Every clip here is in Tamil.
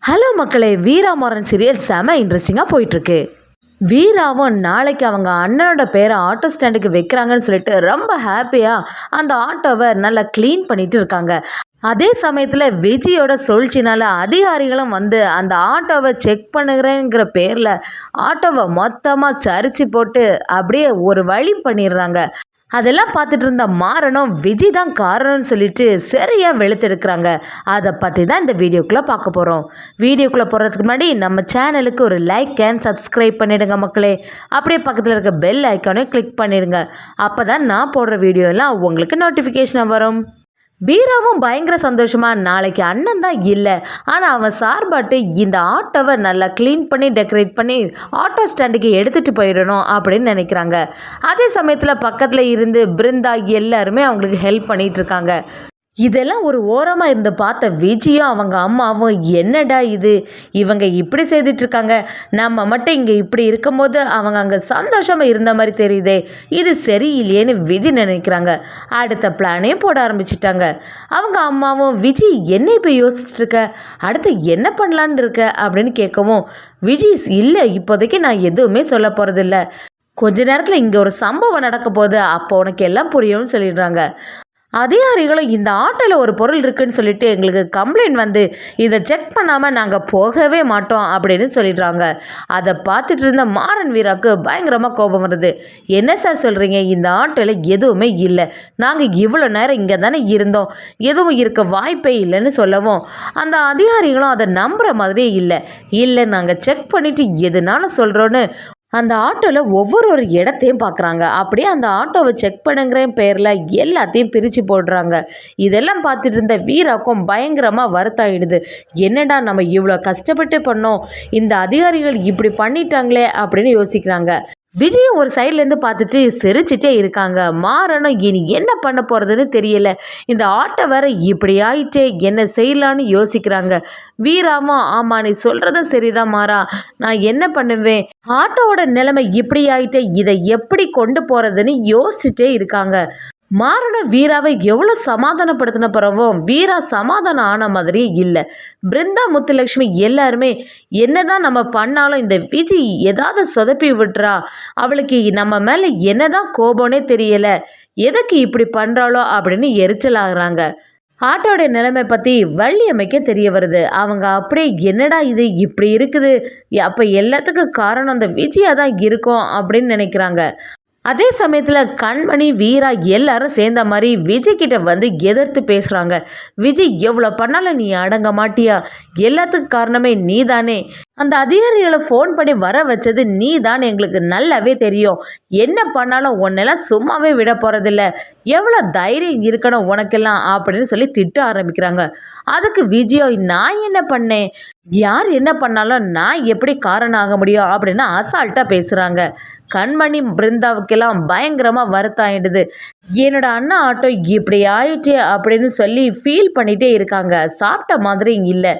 ஹலோ மக்களே, வீரா மாறன் சீரியல் செம இன்ட்ரெஸ்டிங்காக போயிட்டுருக்கு. வீராவும் நாளைக்கு அவங்க அண்ணனோட பேரை ஆட்டோ ஸ்டாண்டுக்கு வைக்கிறாங்கன்னு சொல்லிட்டு ரொம்ப ஹாப்பியாக அந்த ஆட்டோவை நல்லா க்ளீன் பண்ணிட்டு இருக்காங்க. அதே சமயத்தில் விஜயோட சொல்ச்சினால அதிகாரிகளும் வந்து அந்த ஆட்டோவை செக் பண்ணுறேங்கிற பேரில் ஆட்டோவை மொத்தமாக சரிச்சு போட்டு அப்படியே ஒரு வழி பண்ணிடுறாங்க. அதெல்லாம் பார்த்துட்டு இருந்த மாறனும் விஜய் தான் காரணம்னு சொல்லிட்டு சரியாக வெளுத்தெடுக்கிறாங்க. அதை பற்றி தான் இந்த வீடியோக்குள்ளே பார்க்க போகிறோம். வீடியோக்குள்ளே போகிறதுக்கு முன்னாடி நம்ம சேனலுக்கு ஒரு லைக் அண்ட் சப்ஸ்கிரைப் பண்ணிடுங்க மக்களே. அப்படியே பக்கத்தில் இருக்க பெல் ஐக்கானையும் கிளிக் பண்ணிடுங்க. அப்போ தான் நான் போடுற வீடியோ எல்லாம் உங்களுக்கு நோட்டிஃபிகேஷனாக வரும். வீராவும் பயங்கர சந்தோஷமா நாளைக்கு அண்ணன் தான் இல்லை, ஆனால் அவன் சார்பாட்டு இந்த ஆட்டோவை நல்லா க்ளீன் பண்ணி டெக்கரேட் பண்ணி ஆட்டோ ஸ்டாண்டுக்கு எடுத்துகிட்டு போயிடணும் அப்படின்னு நினைக்கிறாங்க. அதே சமயத்தில் பக்கத்தில் இருந்து பிருந்தா எல்லாருமே அவங்களுக்கு ஹெல்ப் பண்ணிட்டு இருக்காங்க. இதெல்லாம் ஒரு ஓரமாக இருந்து பார்த்த விஜயும் அவங்க அம்மாவும் என்னடா இது, இவங்க இப்படி செய்துட்ருக்காங்க, நம்ம மட்டும் இங்கே இப்படி இருக்கும்போது அவங்க அங்கே சந்தோஷமாக இருந்த மாதிரி தெரியுதே, இது சரியில்லையேன்னு விஜய் நினைக்கிறாங்க. அடுத்த பிளானையும் போட ஆரம்பிச்சிட்டாங்க. அவங்க அம்மாவும் விஜய் என்ன இப்போ யோசிச்சுட்ருக்க, அடுத்து என்ன பண்ணலான்னு இருக்க அப்படின்னு கேட்கவும் விஜய் இல்லை இப்போதைக்கு நான் எதுவுமே சொல்ல போகிறதில்ல, கொஞ்ச நேரத்தில் இங்கே ஒரு சம்பவம் நடக்க போகுது, அப்போ உனக்கு எல்லாம் புரியும்னு சொல்லிடுறாங்க. அதிகாரிகளும் இந்த ஆட்டோவில் ஒரு பொருள் இருக்குன்னு சொல்லிட்டு எங்களுக்கு கம்ப்ளைண்ட் வந்து இதை செக் பண்ணாமல் நாங்கள் போகவே மாட்டோம் அப்படின்னு சொல்லிடுறாங்க. அதை பார்த்துட்டு இருந்த மாறன் வீராவுக்கு பயங்கரமாக கோபம் வருது. என்ன சார் சொல்கிறீங்க, இந்த ஆட்டோவில் எதுவுமே இல்லை, நாங்கள் இவ்வளோ நேரம் இங்கே தானே இருந்தோம், எதுவும் இருக்க வாய்ப்பே இல்லைன்னு சொல்லவும் அந்த அதிகாரிகளும் அதை நம்புகிற மாதிரியே இல்லை நாங்கள் செக் பண்ணிவிட்டு எதுனாலும் சொல்கிறோன்னு அந்த ஆட்டோவில் ஒவ்வொரு இடத்தையும் பார்க்குறாங்க. அப்படியே அந்த ஆட்டோவை செக் பண்ணுங்கிற பேரில் எல்லாத்தையும் பிரித்து போடுறாங்க. இதெல்லாம் பார்த்துட்டு இருந்த வீராக்கும் பயங்கரமாக வருத்தாயிடுது. என்னடா நம்ம இவ்வளோ கஷ்டப்பட்டு பண்ணோம், இந்த அதிகாரிகள் இப்படி பண்ணிட்டாங்களே அப்படின்னு யோசிக்கிறாங்க. விஜய் ஒரு சைட்லேருந்து பார்த்துட்டு சிரிச்சிட்டே இருக்காங்க. மாறனும் இனி என்ன பண்ண போகிறதுன்னு தெரியல, இந்த ஆட்டோ வேற இப்படி ஆயிட்டே என்ன செய்யலான்னு யோசிக்கிறாங்க. வீராவும் ஆமாம் நீ சொல்கிறதும் சரிதான் மாறா, நான் என்ன பண்ணுவேன், ஆட்டோவோட நிலைமை இப்படி ஆயிட்டே இதை எப்படி கொண்டு போகிறதுன்னு யோசிச்சுட்டே இருக்காங்க. மாறனும் வீராவை எவ்வளோ சமாதானப்படுத்தின பிறவும் வீரா சமாதானம் ஆன மாதிரியே இல்லை. பிருந்தா முத்துலட்சுமி எல்லாருமே என்னதான் நம்ம பண்ணாலும் இந்த விஜய் ஏதாவது சொதப்பி விட்டுறா, அவளுக்கு நம்ம மேலே என்னதான் கோபம்னே தெரியல, எதுக்கு இப்படி பண்ணுறாளோ அப்படின்னு எரிச்சல் ஆகுறாங்க. ஆட்டோடைய நிலைமை பற்றி வள்ளியம்மைக்கு தெரிய வருது. அவங்க அப்படியே என்னடா இது இப்படி இருக்குது, அப்போ எல்லாத்துக்கும் காரணம் அந்த விஜயாக தான் இருக்கும் அப்படின்னு நினைக்கிறாங்க. அதே சமயத்தில் கண்மணி வீரா எல்லாரும் சேர்ந்த மாதிரி விஜய் கிட்ட வந்து எதிர்த்து பேசுகிறாங்க. விஜய் எவ்வளோ பண்ணாலும் நீ அடங்க மாட்டியா, எல்லாத்துக்கும் காரணமே நீ தானே, அந்த அதிகாரிகளை ஃபோன் பண்ணி வர வச்சது நீ தான், எங்களுக்கு நல்லாவே தெரியும், என்ன பண்ணாலும் உன்னெல்லாம் சும்மாவே விட போகிறதில்ல, எவ்வளோ தைரியம் இருக்கணும் உனக்கெல்லாம் அப்படின்னு சொல்லி திட்ட ஆரம்பிக்கிறாங்க. அதுக்கு விஜயோ நான் என்ன பண்ணேன், யார் என்ன பண்ணாலும் நான் எப்படி காரணம் ஆக முடியும் அப்படின்னு அசால்ட்டாக பேசுகிறாங்க. கண்மணி பிருந்தாவுக்கெல்லாம் பயங்கரமாக வருத்தாயிடுது. என்னோட அண்ணா ஆட்டோ இப்படி ஆயிடுச்சு அப்படின்னு சொல்லி ஃபீல் பண்ணிகிட்டே இருக்காங்க. சாப்பிட்ட மாதிரி இல்லை,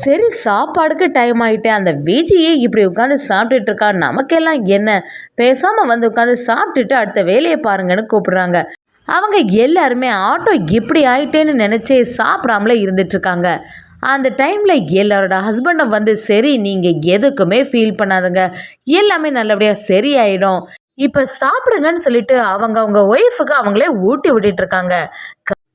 சரி சாப்பாடுக்கு டைம் ஆகிட்டே அந்த விஜியே இப்படி உட்காந்து சாப்பிட்டுட்டு இருக்கா, நமக்கெல்லாம் என்ன, பேசாமல் வந்து உட்காந்து சாப்பிட்டுட்டு அடுத்த வேலையை பாருங்கன்னு கூப்பிடுறாங்க. அவங்க எல்லாருமே ஆட்டோ இப்படி ஆயிட்டேன்னு நினச்சி சாப்பிடாமலே இருந்துட்டுருக்காங்க. அந்த டைமில் எல்லாரோட ஹஸ்பண்டை வந்து சரி நீங்கள் எதுக்குமே ஃபீல் பண்ணாதுங்க, எல்லாமே நல்லபடியாக சரியாயிடும், இப்போ சாப்பிடுங்கன்னு சொல்லிட்டு அவங்க ஒய்ஃபுக்கு அவங்களே ஊட்டி விட்டுட்ருக்காங்க.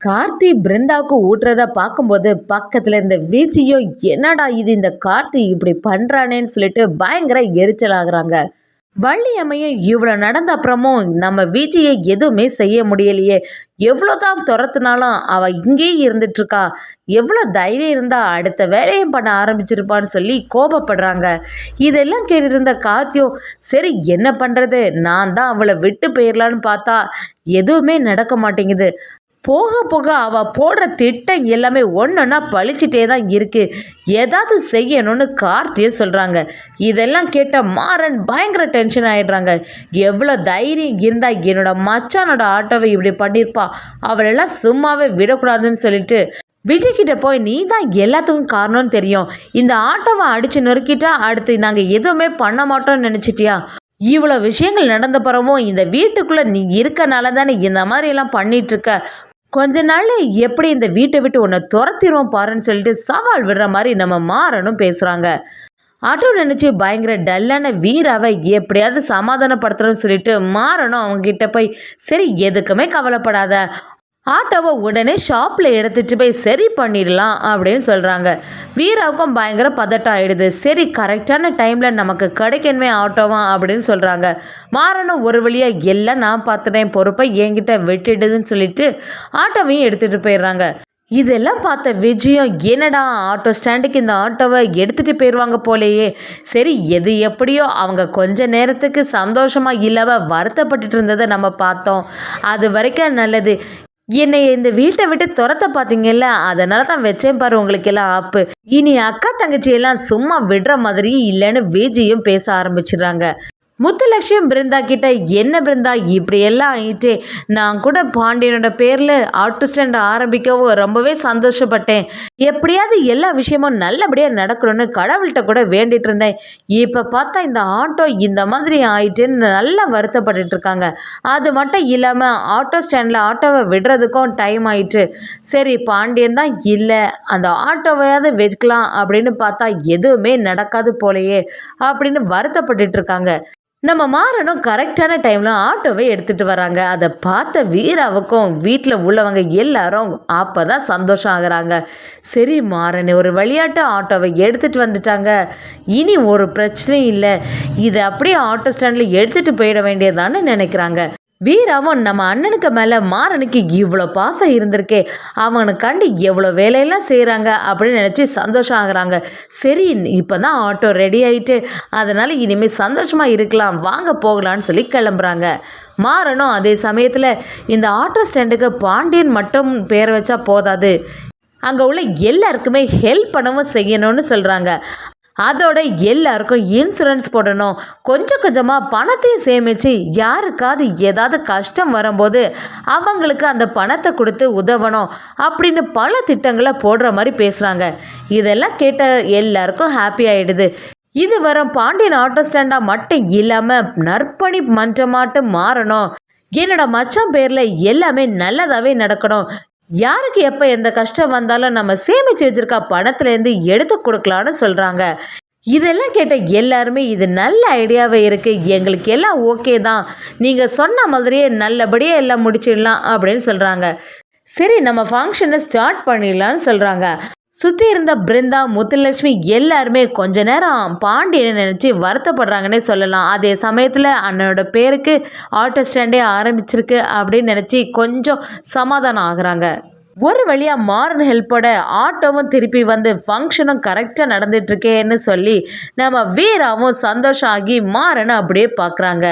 கார்த்தி பிருந்தாவுக்கு ஊட்டுறத பார்க்கும்போது பக்கத்தில் இருந்த விஜயும் என்னடா இது இந்த கார்த்தி இப்படி பண்ணுறானேன்னு சொல்லிட்டு பயங்கர எரிச்சல் ஆகுறாங்க. வள்ளியம்மையும் இவ்வளோ நடந்த அப்புறமும் நம்ம விஜயை எதுவுமே செய்ய முடியலையே, எவ்வளோ தான் துரத்துனாலும் அவள் இங்கேயே இருந்துட்டுருக்கா, எவ்வளோ தைரியம் இருந்தால் அடுத்த வேலையும் பண்ண ஆரம்பிச்சிருப்பான்னு சொல்லி கோபப்படுறாங்க. இதெல்லாம் கேட்டிருந்த கார்த்தியும் சரி என்ன பண்ணுறது, நான் தான் அவளை விட்டு போயிடலான்னு பார்த்தா எதுவுமே நடக்க மாட்டேங்குது, போக போக அவள் போடுற திட்டம் எல்லாமே ஒன்றொன்னா பழிச்சிட்டே தான் இருக்குது, ஏதாவது செய்யணும்னு கார்த்தியை சொல்கிறாங்க. இதெல்லாம் கேட்ட மாறன் பயங்கர டென்ஷன் ஆகிடுறாங்க. எவ்வளோ தைரியம் இருந்தால் என்னோட மச்சானோட ஆட்டோவை இப்படி பண்ணியிருப்பா, அவளெல்லாம் சும்மாவே விடக்கூடாதுன்னு சொல்லிட்டு விஜய்கிட்ட போய் நீ தான் எல்லாத்துக்கும் காரணம்னு தெரியும், இந்த ஆட்டோவை அடித்து நொறுக்கிட்டா அடுத்து நாங்கள் எதுவுமே பண்ண மாட்டோம்னு நினச்சிட்டியா, இவ்வளோ விஷயங்கள் நடந்த பிறவும் இந்த வீட்டுக்குள்ளே நீ இருக்கனால தானே இந்த மாதிரியெல்லாம் பண்ணிகிட்ருக்க, கொஞ்ச நாள் எப்படி இந்த வீட்டை விட்டு உன்னை துரத்திடுவோம் பாருன்னு சொல்லிட்டு சவால் விடுற மாதிரி நம்ம மாறனும் பேசுகிறாங்க. ஆட்டோ நினச்சி பயங்கர டல்லான வீராவை எப்படியாவது சமாதானப்படுத்துறோன்னு சொல்லிட்டு மாறனும் அவங்ககிட்ட போய் சரி எதுக்குமே கவலைப்படாத, ஆட்டோவை உடனே ஷாப்பில் எடுத்துகிட்டு போய் சரி பண்ணிடலாம் அப்படின்னு சொல்கிறாங்க. வீராவுக்கும் பயங்கர பதட்டம் ஆகிடுது. சரி கரெக்டான டைமில் நமக்கு கிடைக்கணுமே ஆட்டோவா அப்படின்னு சொல்கிறாங்க. மாறனும் ஒரு வழியாக எல்லாம் நான் பார்த்துட்டேன், பொறுப்பை என்கிட்ட விட்டுடுதுன்னு சொல்லிட்டு ஆட்டோவையும் எடுத்துகிட்டு போயிடுறாங்க. இதெல்லாம் பார்த்த விஜயம் என்னடா ஆட்டோ ஸ்டாண்டுக்கு இந்த ஆட்டோவை எடுத்துகிட்டு போயிடுவாங்க போலேயே, சரி எது எப்படியோ அவங்க கொஞ்ச நேரத்துக்கு சந்தோஷமாக இல்லாமல் வருத்தப்பட்டுட்டு இருந்ததை நம்ம பார்த்தோம், அது வரைக்கும் நல்லது. என்னை இந்த வீட்டை விட்டு துரத்த பார்த்தீங்கல்ல, அதனால தான் வச்சேன் பாரு உங்களுக்கு எல்லாம் ஆப்பு. இனி அக்கா தங்கச்சி எல்லாம் சும்மா விடுற மாதிரியும் இல்லைன்னு விஜயும் பேச ஆரம்பிச்சிடுறாங்க. முத்துலட்சுமி பிருந்தா கிட்ட என்ன பிருந்தா இப்படி எல்லாம் ஆயிட்டே, நான் கூட பாண்டியனோட பேரில் ஆட்டோ ஸ்டாண்ட் ஆரம்பிக்கவும் ரொம்பவே சந்தோஷப்பட்டேன், எப்படியாவது எல்லா விஷயமும் நல்லபடியாக நடக்கணும்னு கடவுள்கிட்ட கூட வேண்டிட்டு இருந்தேன். இப்போ பார்த்தா இந்த ஆட்டோ இந்த மாதிரி ஆயிட்டேன்னு நல்லா வருத்தப்பட்டுட்டு இருக்காங்க. அது மட்டும் இல்லாமல் ஆட்டோ ஸ்டாண்டில் ஆட்டோவை விடுறதுக்கும் டைம் ஆயிட்டு, சரி பாண்டியன் தான் இல்லை அந்த ஆட்டோவையாவது வைக்கலாம் அப்படின்னு பார்த்தா எதுவுமே நடக்காது போலையே அப்படின்னு வருத்தப்பட்டுட்டு இருக்காங்க. நம்ம மாறனும் கரெக்டான டைமில் ஆட்டோவை எடுத்துகிட்டு வராங்க. அதை பார்த்த வீராவுக்கும் வீட்டில் உள்ளவங்க எல்லாரும் அப்போ தான் சந்தோஷம் ஆகுறாங்க. சரி மாறன் ஒரு விளையாட்டு ஆட்டோவை எடுத்துகிட்டு வந்துட்டாங்க, இனி ஒரு பிரச்சனையும் இல்லை, இதை அப்படியே ஆட்டோ ஸ்டாண்டில் எடுத்துகிட்டு போயிட வேண்டியதான்னு நினைக்கிறாங்க. வீராவும் நம்ம அண்ணனுக்கு மேலே மாறனுக்கு இவ்வளோ பாசம் இருந்திருக்கே, அவனுக்காண்டி எவ்வளோ வேலையெல்லாம் செய்கிறாங்க அப்படின்னு நினச்சி சந்தோஷம் ஆகுறாங்க. சரி இப்போ தான் ஆட்டோ ரெடி ஆகிட்டு, அதனால் இனிமேல் சந்தோஷமாக இருக்கலாம், வாங்க போகலான்னு சொல்லி கிளம்புறாங்க. மாறனும் அதே சமயத்தில் இந்த ஆட்டோ ஸ்டாண்டுக்கு பாண்டியன் மட்டும் பேர் வச்சா போதாது, அங்கே உள்ள எல்லாருக்குமே ஹெல்ப் பண்ணவும் செய்யணும்னு சொல்கிறாங்க. அதோட எல்லாருக்கும் இன்சூரன்ஸ் போடணும், கொஞ்சம் கொஞ்சமாக பணத்தையும் சேமித்து யாருக்காவது ஏதாவது கஷ்டம் வரும்போது அவங்களுக்கு அந்த பணத்தை கொடுத்து உதவணும் அப்படின்னு பல திட்டங்களை போடுற மாதிரி பேசுகிறாங்க. இதெல்லாம் கேட்ட எல்லாருக்கும் ஹாப்பி ஆகிடுது. இது வரும் பாண்டியன் ஆட்டோ ஸ்டாண்டாக மட்டும் இல்லாமல் நற்பணி மன்றமாட்டும் மாறணும், என்னோட மச்சான் பேரில் எல்லாமே நல்லதாகவே நடக்கணும், யாருக்கு எப்போ எந்த கஷ்டம் வந்தாலும் நம்ம சேமித்து வச்சுருக்க பணத்துலேருந்து எடுத்து கொடுக்கலான்னு சொல்கிறாங்க. இதெல்லாம் கேட்ட எல்லாருமே இது நல்ல ஐடியாவே இருக்குது, எங்களுக்கு எல்லாம் ஓகே தான், நீங்கள் சொன்ன மாதிரியே நல்லபடியாக எல்லாம் முடிச்சிடலாம் அப்படின்னு சொல்கிறாங்க. சரி நம்ம ஃபங்க்ஷனை ஸ்டார்ட் பண்ணிடலான்னு சொல்கிறாங்க. சுற்றி இருந்த பிருந்தா முத்துலட்சுமி எல்லாருமே கொஞ்ச நேரம் பாண்டியனை நினச்சி வருத்தப்படுறாங்கன்னே சொல்லலாம். அதே சமயத்தில் அண்ணனோட பேருக்கு ஆட்டோ ஸ்டாண்டே ஆரம்பிச்சிருக்கு அப்படின்னு நினச்சி கொஞ்சம் சமாதானம் ஆகுறாங்க. ஒரு வழியாக மாறன் ஹெல்ப்போட ஆட்டோவும் திருப்பி வந்து ஃபங்க்ஷனும் கரெக்டாக நடந்துட்டுருக்கேன்னு சொல்லி நம்ம வீராவும் சந்தோஷம் ஆகி மாறனை அப்படியே பார்க்குறாங்க.